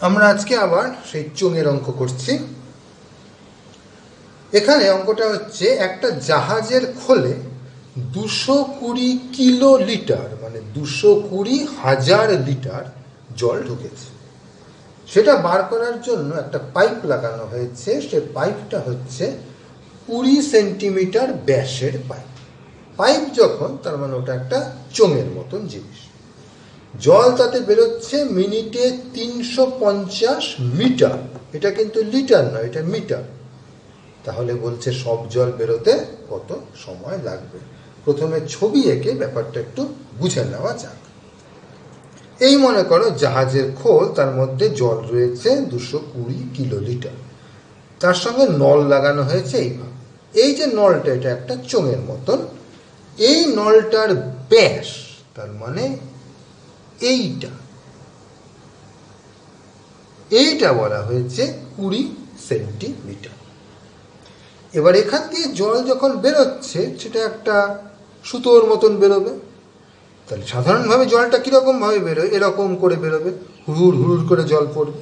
আমরা আজকে আবার সেই চোঙের অঙ্ক করছি। এখানে অঙ্কটা হচ্ছে একটা জাহাজের খোলে 220 কিলো লিটার মানে 220,000 লিটার জল ঢুকেছে। সেটা বার করার জন্য একটা পাইপ লাগানো হয়েছে। সে পাইপটা হচ্ছে 20 সেন্টিমিটার ব্যাসের পাইপ। পাইপ যখন, তার মানে ওটা একটা চোঙের মতন জিনিস। জল তাতে বেরোচ্ছে মিনিটে 350 মিটার। এটা কিন্তু লিটার নয়, এটা মিটার। তাহলে বলছে সব জল বেরোতে কত সময় লাগবে। প্রথমে ছবি এঁকে ব্যাপারটা একটু বুঝে নেওয়া যাক। এই মনে করো জাহাজের খোল, তার মধ্যে জল রয়েছে 220 কিলো লিটার। তার সঙ্গে নল লাগানো হয়েছে এইভাবে। এই যে নলটা, এটা একটা চোঙের মতন। এই নলটার ব্যাস, তার মানে এইটা বলা হয়েছে 20 সেন্টিমিটার। এবার এখান দিয়ে জল যখন বেরোচ্ছে, সেটা একটা সুতোর মতন বেরোবে। তাহলে সাধারণভাবে জলটা কীরকম ভাবে বেরোয়, এরকম করে বেরোবে, হুড় হুড় করে জল পড়বে।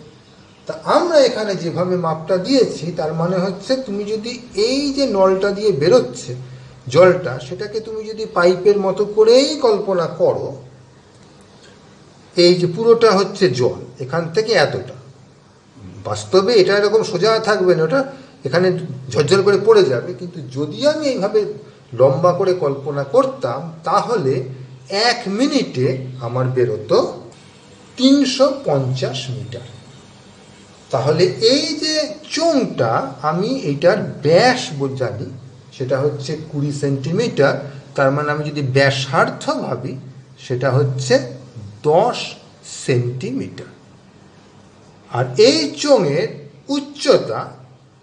তা আমরা এখানে যেভাবে মাপটা দিয়েছি, তার মানে হচ্ছে তুমি যদি এই যে নলটা দিয়ে বেরোচ্ছে জলটা, সেটাকে তুমি যদি পাইপের মতো করেই কল্পনা করো, এই যে পুরোটা হচ্ছে জল, এখান থেকে এতটা। বাস্তবে এটা এরকম সোজা থাকবে না, ওটা এখানে ঝরঝর করে পড়ে যাবে। কিন্তু যদি আমি এইভাবে লম্বা করে কল্পনা করতাম, তাহলে 1 মিনিটে আমার বেরোতো 350 মিটার। তাহলে এই যে চোঙটা, আমি এইটার ব্যাস জানি, সেটা হচ্ছে 20 সেন্টিমিটার। তার মানে আমি যদি ব্যাসার্ধ ভাবি, সেটা হচ্ছে 10 সেন্টিমিটার। আর এই চোঙের উচ্চতা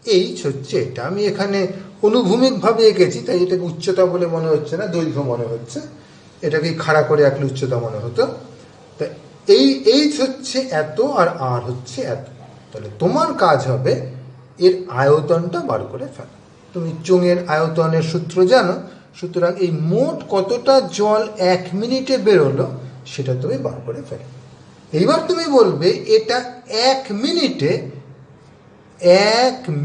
এইচ হচ্ছে এটা। আমি এখানে অনুভূমিকভাবে এঁকেছি, তাই এটাকে উচ্চতা বলে মনে হচ্ছে না, দৈর্ঘ্য মনে হচ্ছে। এটাকে খাড়া করে আঁকলে উচ্চতা মনে হতো। তা এই এইচ হচ্ছে এত, আর আর হচ্ছে এত। তাহলে তোমার কাজ হবে এর আয়তনটা বার করে ফেলা। তুমি চোঙের আয়তনের সূত্র জানো, সুতরাং এই মোট কতটা জল 1 মিনিটে বেরোলো সেটা তুমি বার করে ফেলো। এইবার তুমি বলবে এটা 1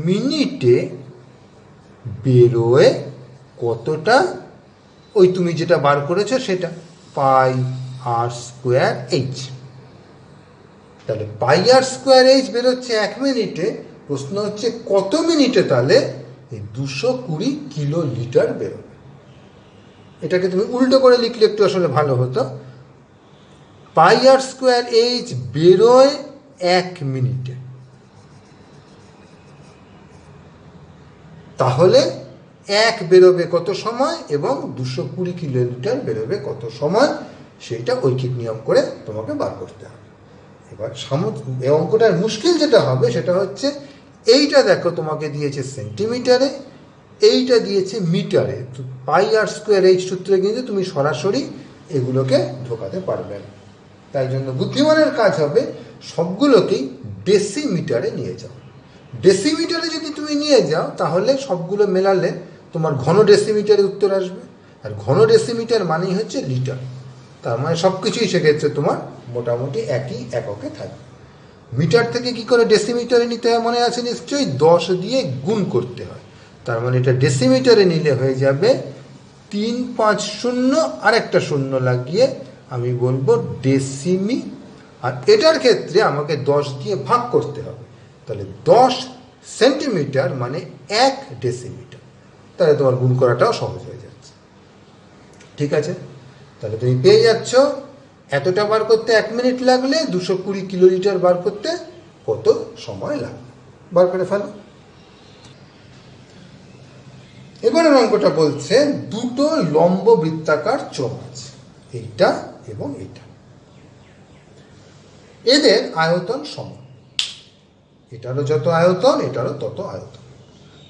মিনিটে বেরোয় কতটা, ওই তুমি যেটা বার করেছো সেটা, পাই আর স্কোয়ার এইচ। তাহলে পাই আর স্কোয়ার এইচ বেরোচ্ছে 1 মিনিটে। প্রশ্ন হচ্ছে কত মিনিটে তাহলে এই 220 কিলো লিটার বেরোবে। এটাকে তুমি উল্টো করে লিখলে একটু আসলে ভালো হতো। পাই আর স্কোয়ার এইচ বেরোয় 1 মিনিটে, তাহলে 1 বেরোবে কত সময় এবং 220 কিলো লিটার বেরোবে কত সময়, সেইটা ঐকিক নিয়ম করে তোমাকে বার করতে হবে। এবার এই অঙ্কটার মুশকিল যেটা হবে সেটা হচ্ছে, এইটা দেখো তোমাকে দিয়েছে সেন্টিমিটারে, এইটা দিয়েছে মিটারে। তো পাই আর স্কোয়ার এইচ সূত্রে কিন্তু তুমি সরাসরি এগুলোকে ঢোকাতে পারবে না। তাই জন্য বুদ্ধিমানের কাজ হবে সবগুলোকেই ডেসিমিটারে নিয়ে যাও। ডেসিমিটারে যদি তুমি নিয়ে যাও, তাহলে সবগুলো মেলালে তোমার ঘন ডেসিমিটারে উত্তর আসবে। আর ঘন ডেসিমিটার মানেই হচ্ছে লিটার। তার মানে সব কিছুই সেক্ষেত্রে তোমার মোটামুটি একই এককে থাকবে। মিটার থেকে কি করে ডেসিমিটারে নিতে হয় মনে আছে নিশ্চয়ই, 10 দিয়ে গুণ করতে হয়। তার মানে এটা ডেসিমিটারে নিলে হয়ে যাবে 350, আর একটা শূন্য লাগিয়ে আমি বলবো ডেসিমি। আর এটার ক্ষেত্রে আমাকে 10 দিয়ে ভাগ করতে হবে। তাহলে 10 সেন্টিমিটার মানে 1 ডেসিমিটার। তাহলে তোমার গুণ করাটাও সহজ হয়ে যাচ্ছে। ঠিক আছে, তাহলে তুমি পেয়ে যাচ্ছ এতটা বার করতে 1 মিনিট লাগলে 220 কিলো লিটার বার করতে কত সময় লাগবে। বার করে ফেলো। এবারের অঙ্কটা বলছে দুটো লম্ব বৃত্তাকার চোঙ আছে, এইটা এবং এইটা। এদের আয়তন সমান, এটারও যত আয়তন এটারও তত আয়তন,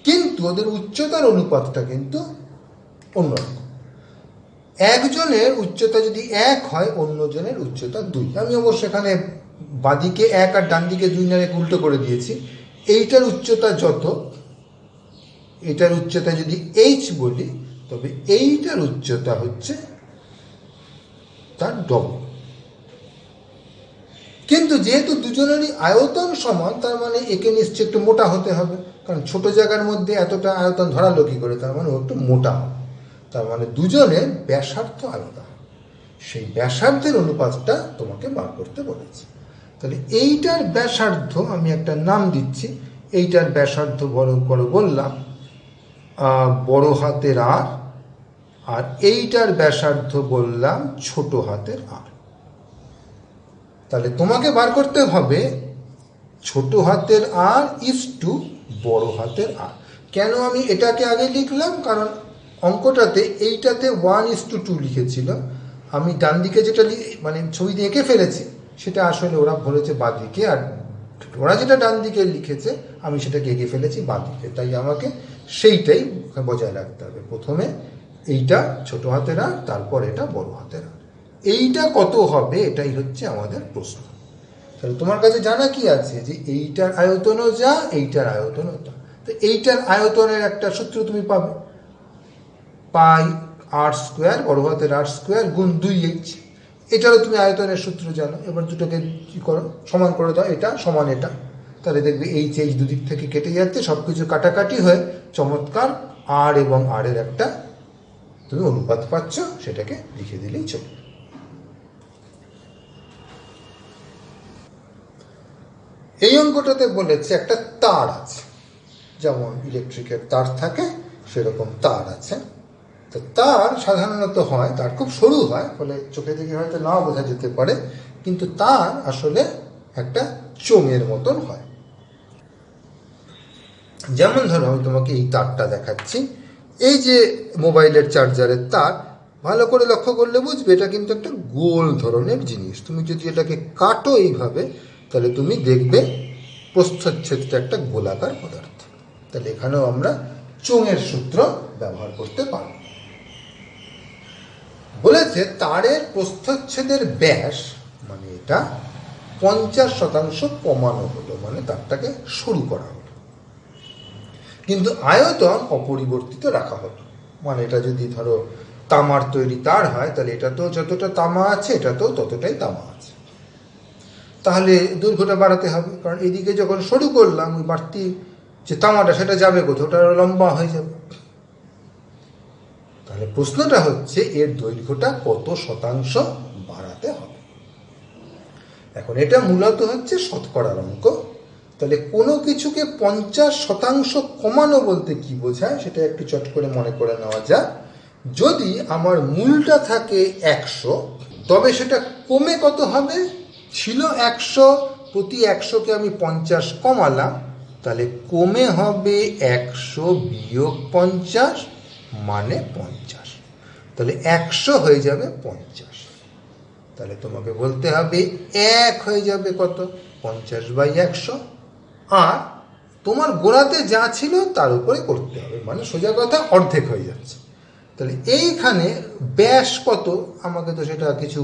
কিন্তু ওদের উচ্চতার অনুপাতটা কিন্তু অন্যরকম। একজনের উচ্চতা যদি 1 হয়, অন্যজনের উচ্চতা 2। আমি অবশ্য এখানে বাঁদিকে 1 আর ডান দিকে 2 না রেখে উল্টো করে দিয়েছি। এইটার উচ্চতা যত, এটার উচ্চতা যদি এইচ বলি, তবে এইটার উচ্চতা হচ্ছে তার ডবল। কিন্তু যেহেতু দুজনেরই আয়তন সমান, তার মানে একে নিশ্চয়ই একটু মোটা হতে হবে, কারণ ছোট জায়গার মধ্যে এতটা আয়তন ধরালো কি করে, তার মানে ও একটু মোটা হবে। তার মানে দুজনের ব্যাসার্ধ আলাদা, সেই ব্যাসার্ধের অনুপাতটা তোমাকে বার করতে বলেছে। তাহলে এইটার ব্যাসার্ধ আমি একটা নাম দিচ্ছি, এইটার ব্যাসার্ধ বড় করে বললাম বড় হাতের আর, আর এইটার ব্যাসার্ধ বললাম ছোট হাতের আর। তাহলে তোমাকে বার করতে হবে ছোট হাতের আর ইজ টু বড় হাতের আর। কেন আমি এটাকে আগে লিখলাম, কারণ অঙ্কটাতে এইটাতে 1:2 লিখেছিল, আমি ডান দিকে যেটা মানে ছবিতে এঁকে ফেলেছি সেটা আসলে ওরা বলেছে বাঁ দিকে, আর ওরা যেটা ডান দিকে লিখেছে আমি সেটাকে এঁকে ফেলেছি বাঁ দিকে, তাই আমাকে সেইটাই বজায় রাখতে হবে। প্রথমে এইটা ছোট হাতের আর, তারপর এটা বড় হাতের আর। এইটা কত হবে এটাই হচ্ছে আমাদের প্রশ্ন। তাহলে তোমার কাছে জানা কি আছে যে এইটার আয়তনও যা, এইটার আয়তনও তা। তো এইটার আয়তনের একটা সূত্র তুমি পাবে, পাই আর স্কোয়ার বড় হাতের আর স্কোয়ার গুণ 2h। এটারও তুমি আয়তনের সূত্র জানো। এবার দুটোকে কি করো, সমান করে দাও, এটা সমান এটা, তাহলে দেখবে এইচ দুদিক থেকে কেটে যাচ্ছে, সব কিছু কাটাকাটি হয়ে চমৎকার আর এবং আর এর একটা তুমি অনুপাত পাচ্ছ, সেটাকে লিখে দিলেই চলবে। এই অঙ্কটাতে বলেছে একটা তার আছে, যেমন ইলেকট্রিকের তার থাকে সেরকম তার আছে। তো তার সাধারণত হয়, তার খুব সরু হয়, ফলে চোখে দেখে হয়তো নাও বোঝা যেতে পারে, কিন্তু তার আসলে একটা চোঙের মতন হয়। যেমন ধরো আমি তোমাকে এই তারটা দেখাচ্ছি, এই যে মোবাইলের চার্জারের তার, ভালো করে লক্ষ্য করলে বুঝবে এটা কিন্তু একটা গোল ধরনের জিনিস। তুমি যদি এটাকে কাটো এইভাবে, তাহলে তুমি দেখবে প্রস্থচ্ছেদটা একটা গোলাকার পদার্থ। তাহলে এখানেও আমরা চোঙের সূত্র ব্যবহার করতে পারব। বলেছে তারের প্রস্থচ্ছেদের ব্যাস, মানে এটা 50% কমানো হলো, মানে তারটাকে সরু করা হলো, কিন্তু আয়তন অপরিবর্তিত রাখা হলো। মানে এটা যদি ধরো তামার তৈরি তার হয়, তাহলে এটাতেও যতটা তামা আছে এটাতেও ততটাই তামা আছে। তাহলে দৈর্ঘ্যটা বাড়াতে হবে, কারণ এদিকে যখন সরু করলাম ওই বাড়তি যে তামাটা সেটা যাবে কোথাও, ওটা লম্বা হয়ে যাবে। তাহলে প্রশ্নটা হচ্ছে এর দৈর্ঘ্যটা কত শতাংশ বাড়াতে হবে। এখন এটা মূলত হচ্ছে শতকরার অঙ্ক। তাহলে কোনো কিছুকে 50% কমানো বলতে কি বোঝায় সেটা একটু চট করে মনে করে নেওয়া যাক। যদি আমার মূলটা থাকে 100, তবে সেটা কমে কত হবে, ছিল 100, প্রতি 100কে আমি 50 কমালাম, তাহলে কমে হবে 100 বিয়োগ 50 মানে 50। তাহলে 100 হয়ে যাবে 50। তাহলে তোমাকে বলতে হবে 1 হয়ে যাবে কত, 50/100, আর তোমার গোড়াতে যা ছিল তার উপরে করতে হবে, মানে সোজা কথা অর্ধেক হয়ে যাচ্ছে। তাহলে এইখানে ব্যাস কত আমাকে তো সেটা কিছু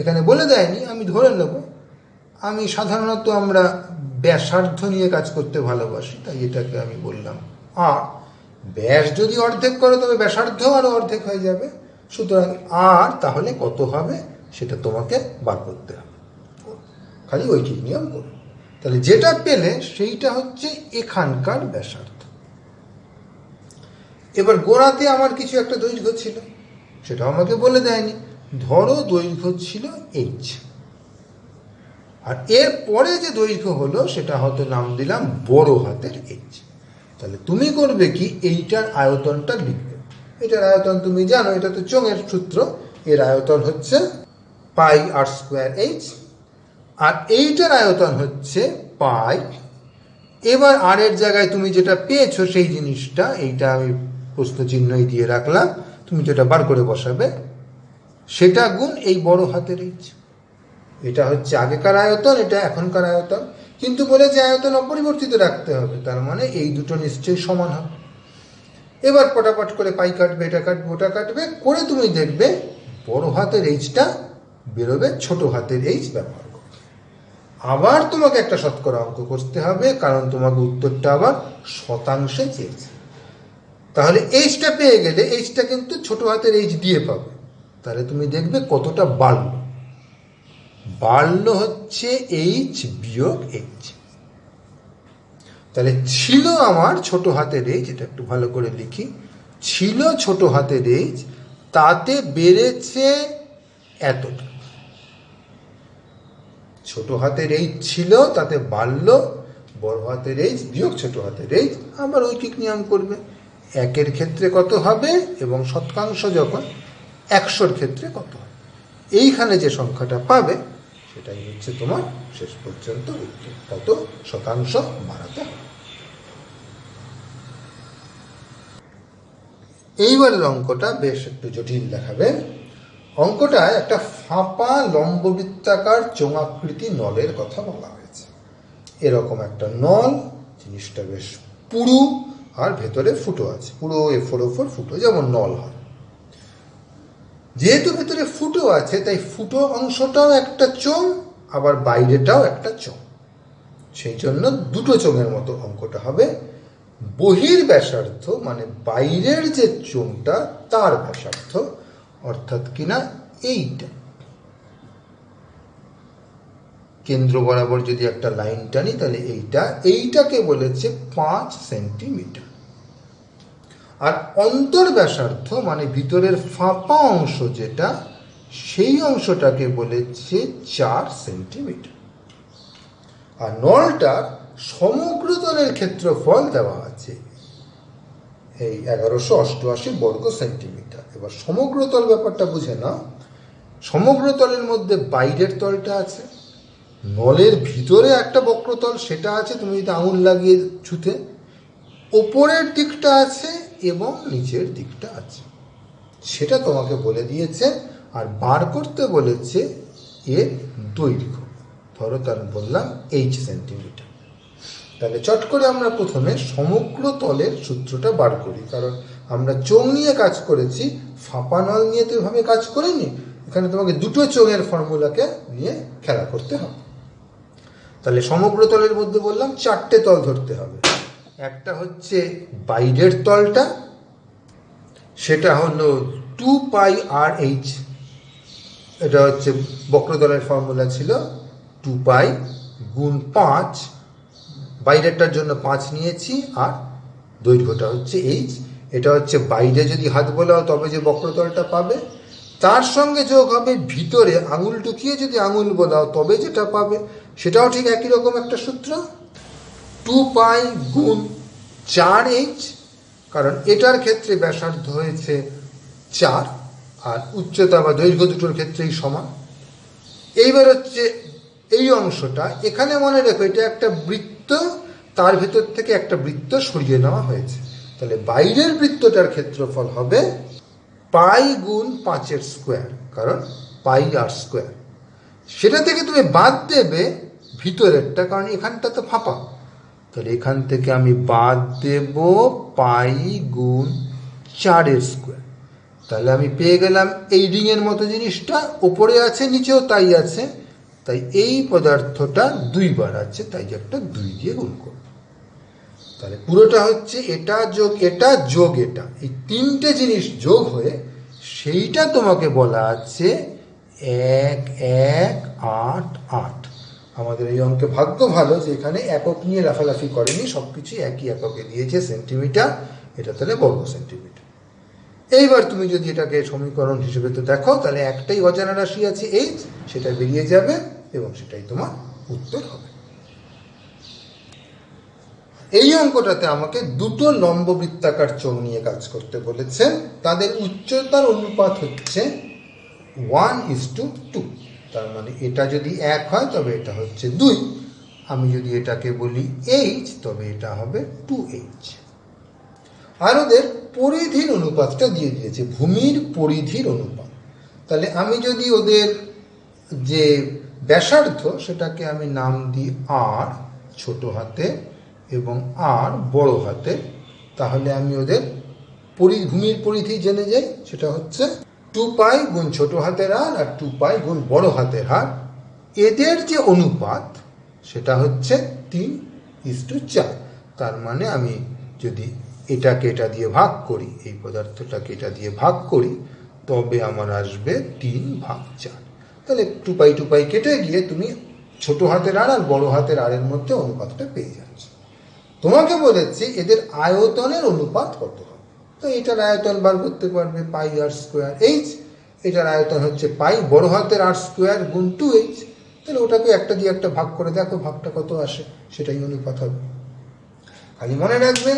এখানে বলে দেয়নি, আমি ধরে নেব। আমি সাধারণত আমরা ব্যাসার্ধ নিয়ে কাজ করতে ভালোবাসি, তাই এটাকে আমি বললাম আর। ব্যাস যদি অর্ধেক করে তবে ব্যাসার্ধ আরও অর্ধেক হয়ে যাবে, সুতরাং আর তাহলে কত হবে সেটা তোমাকে বার করতে হবে, খালি ওই ঠিক নিয়ম করো। তাহলে যেটা পেলে সেইটা হচ্ছে এখানকার ব্যাসার্ধ। এবার গোড়াতে আমার কিছু একটা দৈর্ঘ্য ছিল, সেটা আমাকে বলে দেয়নি। ধরো দৈর্ঘ্য ছিল h, আর এর পরে যে দৈর্ঘ্য হলো সেটা হয়তো নাম দিলাম বড় হাতের h। তাহলে তুমি করবে কি, এইটার আয়তনটা লিখবে। এটার আয়তন তুমি জানো, এটা তো চোঙের সূত্র, এর আয়তন হচ্ছে পাই আর স্কোয়ার h, আর এইটার আয়তন হচ্ছে পাই। এবার আর এর জায়গায় তুমি যেটা পেয়েছো সেই জিনিসটা, এইটা আমি প্রশ্ন চিহ্নই দিয়ে রাখলাম, তুমি যেটা বার করে বসাবে সেটা গুণ এই বড় হাতের h। এটা হচ্ছে আগেকার আয়তন, এটা এখনকার আয়তন, কিন্তু বলে যে আয়তন অপরিবর্তিত রাখতে হবে, তার মানে এই দুটো নিশ্চয়ই সমান হবে। এবার পটাপট করে পাই কাটবে, এটা কাটবে, ওটা কাটবে করে তুমি দেখবে বড় হাতের এইচটা বেরোবে ছোট হাতের এইচ ব্যবহার করে। আবার তোমাকে একটা শতকরা অঙ্ক করতে হবে, কারণ তোমাকে উত্তরটা আবার শতাংশে চেয়েছে। তাহলে এইচটা পেয়ে গেলে এইচটা কিন্তু ছোট হাতের এইচ দিয়ে পাবে, তাহলে তুমি দেখবে কতটা বাড়লো। বাড়ল হচ্ছে এইচ বিয়োগ এইচ। তাহলে ছিল আমার ছোট হাতের এইচ, এটা একটু ভালো করে লিখি, ছিল ছোট হাতের এইচ, তাতে বেড়েছে এতটা। ছোট হাতের এইচ ছিল, তাতে বাড়লো বড় হাতের এইচ বিয়োগ ছোট হাতের এইচ, আবার ঐকিক নিয়ম করবে। একের ক্ষেত্রে কত হবে এবং শতাংশ যখন 100-র ক্ষেত্রে কত হবে, এইখানে যে সংখ্যাটা পাবে সেটাই হচ্ছে তোমার শেষ পর্যন্ত উত্তর, কত শতাংশ বাড়াতে হবে। এইবারের অঙ্কটা বেশ একটু জটিল দেখাবে। অঙ্কটায় একটা ফাঁপা লম্ববৃত্তাকার চোঙাকৃতি নলের কথা বলা হয়েছে। এরকম একটা নল, জিনিসটা বেশ পুরু আর ভেতরে ফুটো আছে, পুরো এ4 ফুটো যেমন নল হয়। যেহেতু ভেতরে ফুটো আছে তাই ফুটো অংশটাও একটা চোঙ, আবার বাইরেটাও একটা চোঙ, সেই জন্য দুটো চোঙের মতো অঙ্কটা হবে। বহির ব্যাসার্ধ মানে বাইরের যে চোঙটা তার ব্যাসার্ধ, অর্থাৎ কিনা এইটা, কেন্দ্র বরাবর যদি একটা লাইন টানি তাহলে এইটাকে বলেছে 5 সেন্টিমিটার। আর অন্তর ব্যাসার্ধ মানে ভিতরের ফাঁপা অংশ যেটা, সেই অংশটাকে বলেছে 4 সেন্টিমিটার। আর নলটার সমগ্র তলের ক্ষেত্রফল দেওয়া আছে এই 1188 বর্গ সেন্টিমিটার। এবার সমগ্র তল ব্যাপারটা বুঝে নাও। সমগ্র তলের মধ্যে বাইরের তলটা আছে, নলের ভিতরে একটা বক্রতল সেটা আছে, তুমি যদি আঙুল লাগিয়ে ছুতে, ওপরের দিকটা আছে এবং নিচের দিকটা আছে, সেটা তোমাকে বলে দিয়েছে। আর বার করতে বলেছে এর দৈর্ঘ্য, ধরো তার বললাম এইচ সেন্টিমিটার। তাহলে চট করে আমরা প্রথমে সমগ্র তলের সূত্রটা বার করি, কারণ আমরা চোঙ নিয়ে কাজ করেছি, ফাঁপা নল নিয়ে তো এভাবে কাজ করিনি। এখানে তোমাকে দুটো চোঙের ফর্মুলাকে নিয়ে খেলা করতে হবে। তাহলে সমগ্র তলের মধ্যে বললাম 4টে তল ধরতে হবে। একটা হচ্ছে বাইরের তলটা, সেটা হলো 2πr/h, এটা হচ্ছে বক্রতলের ফর্মুলা ছিল 2π গুণ 5, বাইরেরটার জন্য 5 নিয়েছি, আর দৈর্ঘ্যটা হচ্ছে h। এটা হচ্ছে বাইরে যদি হাত বোলাও তবে যে বক্রতলটা পাবে, তার সঙ্গে যোগ হবে ভিতরে আঙুল ঢুকিয়ে যদি আঙুল বোলাও তবে যেটা পাবে, সেটাও ঠিক একই রকম একটা সূত্র, 2π গুণ 4h, কারণ এটার ক্ষেত্রে ব্যাসার্ধ হয়েছে 4 আর উচ্চতা বা দৈর্ঘ্য দুটোর ক্ষেত্রেই সমান। এইবার হচ্ছে এই অংশটা, এখানে মনে রেখো এটা একটা বৃত্ত, তার ভেতর থেকে একটা বৃত্ত সরিয়ে নেওয়া হয়েছে, তাহলে বাইরের বৃত্তটার ক্ষেত্রফল হবে পাই গুণ 5-এর স্কোয়ার, কারণ পাই আর স্কোয়ার। সেটা থেকে তুমি বাদ দেবে ভিতরেরটা, কারণ এখানটা তো ফাঁপা, তাহলে এখান থেকে আমি বাদ দেব পাই গুণ 4-এর স্কোয়ার। তাহলে আমি পেয়ে গেলাম এই রিংয়ের মতো জিনিসটা, ওপরে আছে নিচেও তাই আছে, তাই এই পদার্থটা 2 বার আছে, তাই একটা 2 দিয়ে গুণ করব। তাহলে পুরোটা হচ্ছে এটা যোগ এটা যোগ এটা, এই 3টে জিনিস যোগ হয়ে সেইটা তোমাকে বলা আছে 1188। আমাদের এই অঙ্কে ভাগ্য ভালো যে এখানে একক নিয়ে লাফালাফি করেনি, সবকিছু একই এককে দিয়েছে, সেন্টিমিটার, এটা তাহলে বর্গ সেন্টিমিটার। এইবার তুমি যদি এটাকে সমীকরণ হিসেবে তো দেখো, তাহলে একটাই অজানা রাশি আছে এইচ, সেটা বেরিয়ে যাবে এবং সেটাই তোমার উত্তর হবে। এই অঙ্কটাতে আমাকে দুটো লম্ব বৃত্তাকার চোঙ নিয়ে কাজ করতে বলেছেন, তাদের উচ্চতার অনুপাত হচ্ছে 1:2, তার মানে এটা যদি 1 হয় তবে এটা হচ্ছে 2, আমি যদি এটাকে বলি h তবে এটা হবে 2h। আর ওদের পরিধির অনুপাতটা দিয়ে দিয়েছে, ভূমির পরিধির অনুপাত। তাহলে আমি যদি ওদের যে ব্যাসার্ধ সেটাকে আমি নাম দিই r ছোট হাতে এবং r বড় হাতে, তাহলে আমি ওদের ভূমির পরিধি জেনে যাই, সেটা হচ্ছে 2π গুণ ছোট হাতের r আর 2π গুণ বড় হাতের r। এদের যে অনুপাত সেটা হচ্ছে 3:4। তার মানে আমি যদি এটাকে এটা দিয়ে ভাগ করি, এই পদার্থটাকে এটা দিয়ে ভাগ করি, তবে আমার আসবে 3/4। তাহলে 2 পাই কেটে গিয়ে তুমি ছোট হাতের আর আর বড় হাতের আর এর মধ্যে অনুপাতটা পেয়ে যাচ্ছ। তোমাকে বলেছি এদের আয়তনের অনুপাত কত হবে, তো এটার আয়তন বার করতে পারবে পাই আর স্কোয়ার এইচ, এটার আয়তন হচ্ছে পাই বড় হাতের আর স্কোয়ার গুণ 2h, তাহলে ওটাকে একটা দিয়ে একটা ভাগ করে দেখো ভাগটা কত আসে, সেটাই অনুপাত হবে। খালি মনে রাখবে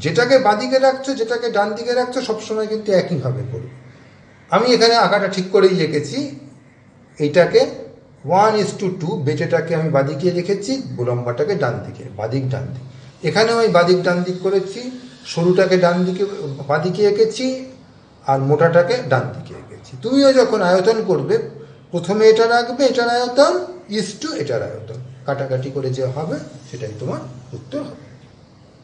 যেটাকে বাঁদিকে রাখছো যেটাকে ডান দিকে রাখছো সবসময় কিন্তু একইভাবে করবে। আমি এখানে আঁকাটা ঠিক করেই লিখেছি, এইটাকে 1:2 বেটেটাকে আমি বাঁদিকে রেখেছি, লম্বাটাকে ডান দিকে, বাঁদিক ডান দিক। এখানেও আমি বাঁদিক ডান দিক করেছি, সরুটাকে ডান দিকে বাঁদিকে এঁকেছি আর মোটাটাকে ডান দিকে এঁকেছি। তুমিও যখন আয়তন করবে প্রথমে এটা রাখবে এটার আয়তন ইস টু এটার আয়তন, কাটাকাটি করে যে হবে সেটাই তোমার উত্তর হবে।